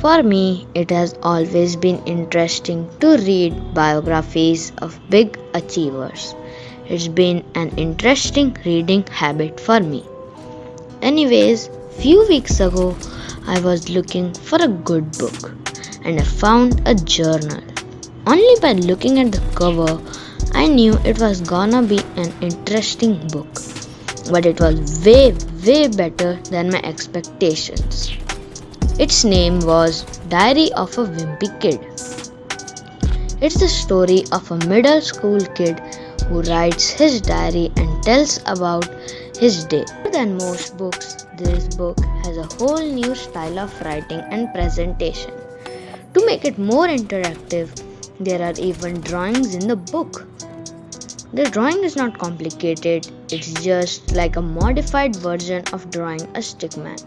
For me, it has always been interesting to read biographies of big achievers. It's been an interesting reading habit for me. Anyways, few weeks ago, I was looking for a good book and I found a journal. Only by looking at the cover, I knew it was gonna be an interesting book, but it was way better than my expectations. Its name was Diary of a Wimpy Kid. It's the story of a middle school kid who writes his diary and tells about his day. More than most books, this book has a whole new style of writing and presentation. To make it more interactive, there are even drawings in the book. The drawing is not complicated, it's just like a modified version of drawing a stickman.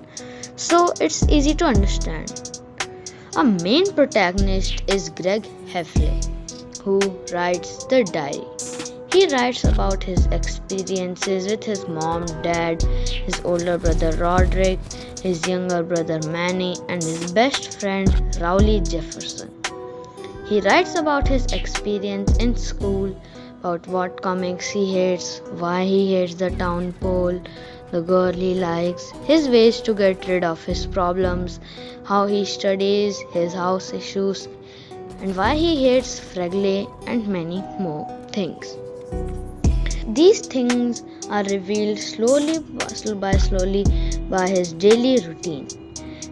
So it's easy to understand. Our main protagonist is Greg Heffley, who writes the diary. He writes about his experiences with his mom, dad, his older brother Roderick, his younger brother Manny, and his best friend Rowley Jefferson. He writes about his experience in school, about what comics he hates, why he hates the town pole, the girl he likes, his ways to get rid of his problems, how he studies, his house issues, and why he hates Fregley, and many more things. These things are revealed slowly by his daily routine.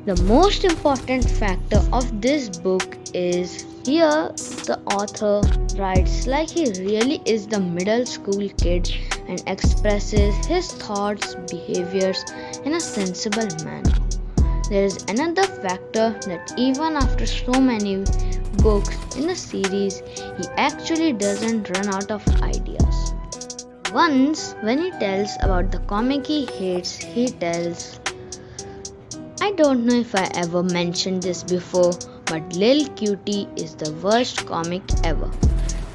The most important factor of this book is here the author writes like he really is the middle school kid and expresses his thoughts, behaviors in a sensible manner. There is another factor that even after so many books in the series, he actually doesn't run out of ideas. Once, when he tells about the comic he hates, he tells, I don't know if I ever mentioned this before, but Lil Cutie is the worst comic ever.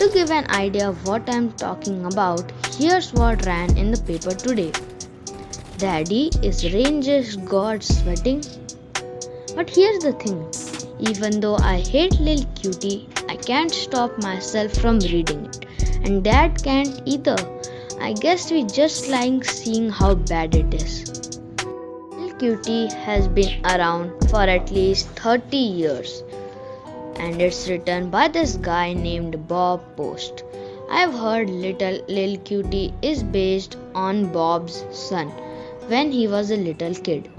To give an idea of what I'm talking about, here's what ran in the paper today. Daddy, is rain just God sweating? But here's the thing, even though I hate Lil Cutie, I can't stop myself from reading it. And Dad can't either. I guess we just like seeing how bad it is. Lil Cutie has been around for at least 30 years. And it's written by this guy named Bob Post. I've heard Lil Cutie is based on Bob's son when he was a little kid.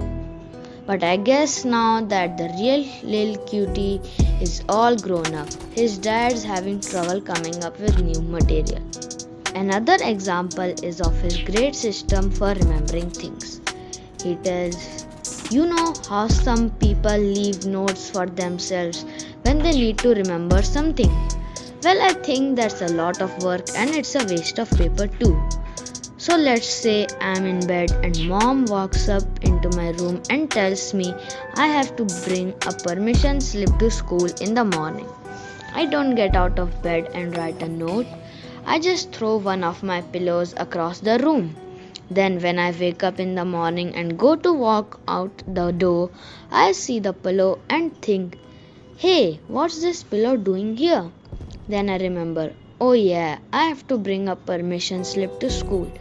But I guess now that the real Lil Cutie is all grown up, his dad's having trouble coming up with new material. Another example is of his great system for remembering things. He tells, you know how some people leave notes for themselves when they need to remember something? Well, I think that's a lot of work and it's a waste of paper too. So let's say I'm in bed and mom walks up into my room and tells me I have to bring a permission slip to school in the morning. I don't get out of bed and write a note. I just throw one of my pillows across the room. Then when I wake up in the morning and go to walk out the door, I see the pillow and think, hey, what's this pillow doing here? Then I remember, oh yeah, I have to bring a permission slip to school.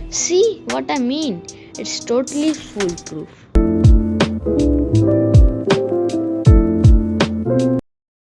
See what I mean? It's totally foolproof.